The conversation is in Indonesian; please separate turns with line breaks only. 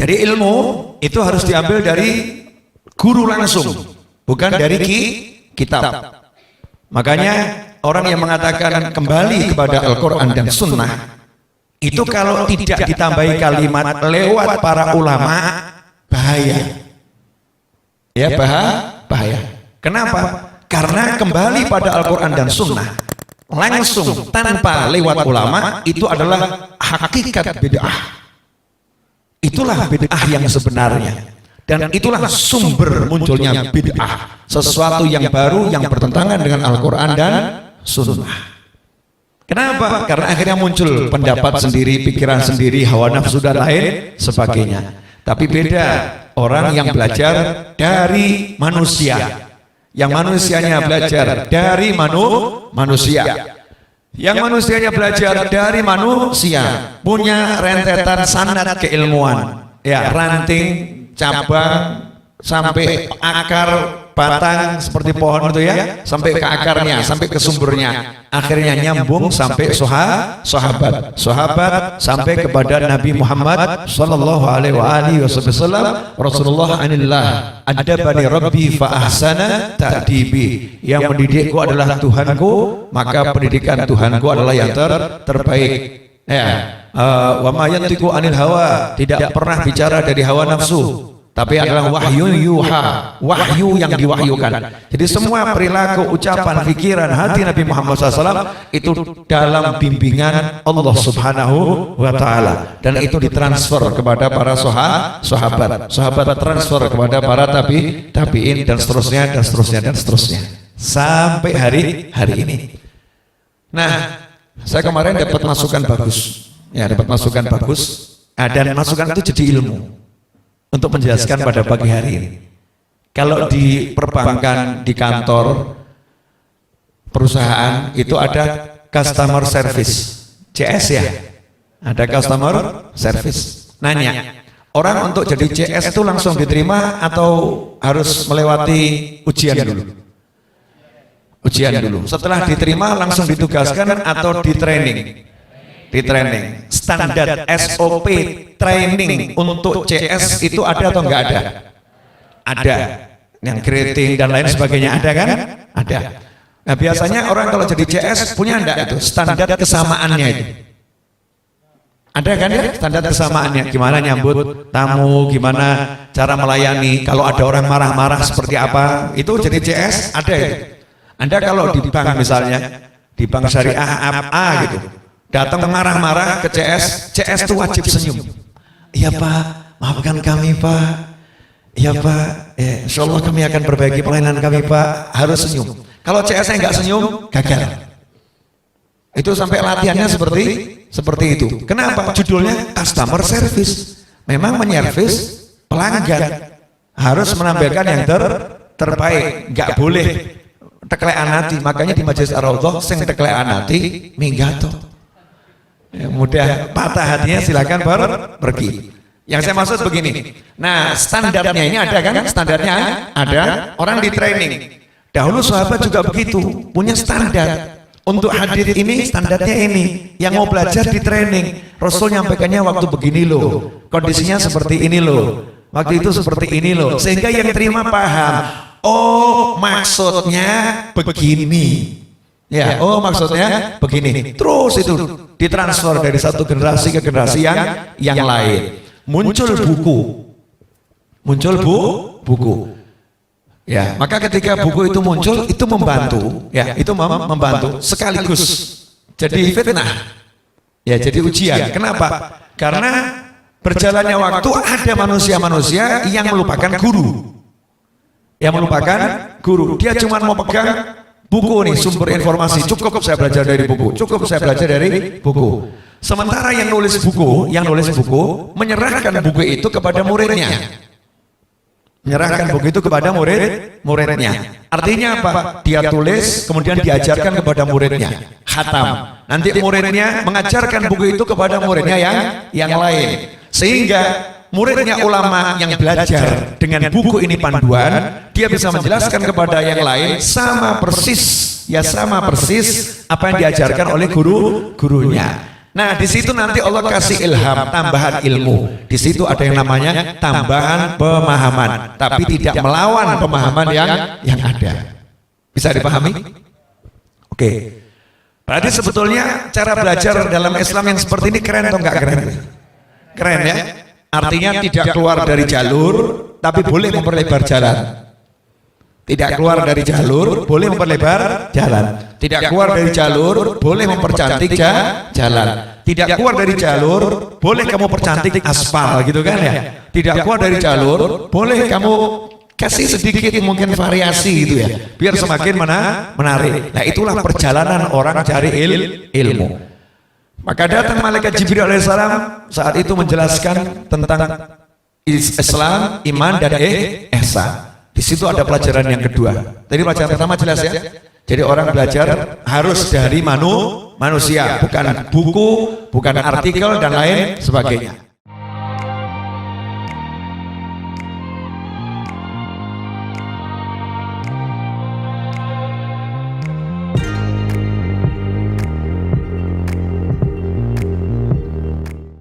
Jadi ilmu itu harus diambil dari guru langsung, bukan dari kitab. Makanya orang yang mengatakan kembali kepada Al-Quran dan Sunnah, itu kalau tidak ditambahi kalimat lewat para ulama, bahaya. Ya, bahaya. Kenapa? Karena kembali pada Al-Quran dan Sunnah langsung tanpa lewat ulama itu adalah hakikat bid'ah. Itulah bid'ah yang sebenarnya, dan itulah sumber munculnya bid'ah, sesuatu yang baru yang bertentangan dengan Al-Quran dan Sunnah. Kenapa? Karena akhirnya muncul pendapat sendiri, pikiran sendiri, hawa nafsu dan lain sebagainya. Tapi beda orang yang belajar dari manusia, yang manusianya belajar dari manusia, yang manusianya belajar dari manusia, punya rentetan sanad keilmuan, ya, ranting, cabang, sampai akar, batang seperti pohon itu ya, sampai ke akarnya, sampai ke sumbernya, akhirnya nyambung sampai sahabat sampai kepada Nabi Muhammad sallallahu alaihi wasallam. Rasulullah anillah adabani rabbi fa ahsana ta'dibi, yang mendidikku adalah Tuhanku, maka pendidikan Tuhanku adalah yang terbaik. Ya, wa ma yantiqu anil hawa, tidak pernah bicara dari hawa nafsu, tapi adalah wahyu yuha, wahyu yang diwahyukan. Jadi semua perilaku, ucapan, pikiran, hati Nabi Muhammad SAW itu dalam bimbingan Allah Subhanahu wa Ta'ala, dan itu ditransfer kepada para sahabat transfer kepada para tabi'in dan seterusnya sampai hari ini. Nah, saya kemarin dapat masukan bagus, ya, dan masukan itu jadi ilmu untuk menjelaskan pada pagi hari ini. Kalau di perbankan, di kantor, perusahaan itu ada customer service, CS ya, ada customer service. Nanya, orang untuk jadi CS itu langsung diterima atau harus melewati ujian dulu? Ujian dulu. Setelah diterima langsung ditugaskan atau di training? Di training. Standar SOP training untuk CS itu ada atau enggak ada? Ada. Yang grading dan lain sebagainya ada kan? Ada. Nah, biasanya orang kalau jadi CS punya enggak itu standar kesamaannya itu? Ada kan ya standar kesamaannya? Gimana nyambut tamu, gimana cara melayani, kalau ada orang marah-marah seperti apa? Itu jadi CS ada ya? Anda kalau di bank misalnya, di bank syariah A gitu, datang marah-marah ke CS itu wajib senyum. Iya Pak, maafkan kami Pak. Iya Pak, insya Allah kami akan perbaiki pelayanan kami Pak. Harus senyum. Kalau CS-nya nggak senyum, gagal. Itu sampai latihannya seperti itu. Kenapa? Judulnya customer service. Memang menyervis pelanggan, harus menampilkan yang terbaik. Nggak boleh teklekan hati. Makanya di Majelis Ar-Raudhah sing teklekan hati minggato. Ya, mudah patah hatinya silakan pergi. Yang saya maksud begini. Nah, standarnya ini ada kan? Standarnya ada. Orang di training. Dahulu sahabat juga begitu, punya standar. Untuk hadir ini standarnya ini. Yang mau belajar di training, Rasul nyampaikannya waktu begini loh, kondisinya seperti ini loh, waktu itu seperti ini loh, sehingga yang terima paham. Oh, maksudnya begini. Ya, oh maksudnya begini. Terus itu ditransfer dari satu generasi ke generasi yang lain. Muncul buku. Ya, maka ketika buku itu muncul, itu membantu, ya, itu membantu sekaligus jadi fitnah, ya, jadi ujian. Kenapa? Karena berjalannya waktu ada manusia-manusia yang melupakan guru, Dia cuma mau pegang buku nih, sumber informasi. Cukup saya belajar dari buku. Sementara yang nulis buku menyerahkan buku itu kepada muridnya. Muridnya. Artinya apa? Dia tulis, kemudian diajarkan kepada muridnya. Khatam. Nanti muridnya mengajarkan buku itu kepada muridnya yang lain. Sehingga muridnya ulama yang belajar dengan buku ini panduan, dia bisa menjelaskan kepada yang lain sama persis apa yang diajarkan oleh gurunya. Nah, di situ nanti Allah kasih ilham, tambahan ilmu. Di situ ada yang namanya tambahan pemahaman, tapi tidak melawan pemahaman yang ada. Bisa dipahami? Oke. Berarti sebetulnya cara belajar dalam Islam yang seperti ini keren atau enggak keren? Keren ya? Artinya tidak keluar dari jalur, tapi boleh memperlebar jalan. Tidak keluar dari jalur, boleh memperlebar jalan. Tidak keluar dari jalur, boleh mempercantik jalan. Tidak keluar dari jalur, boleh kamu percantik aspal gitu kan ya. Tidak keluar dari jalur, boleh kamu kasih sedikit mungkin variasi gitu ya, biar semakin menarik. Nah, itulah perjalanan orang cari ilmu. Maka datang malaikat Jibril alaihissalam saat itu menjelaskan tentang Islam, iman dan ihsan. Di situ ada pelajaran yang kedua. Tadi pelajaran pertama jelas ya. Jadi orang belajar harus dari manusia, bukan buku, bukan artikel dan lain sebagainya.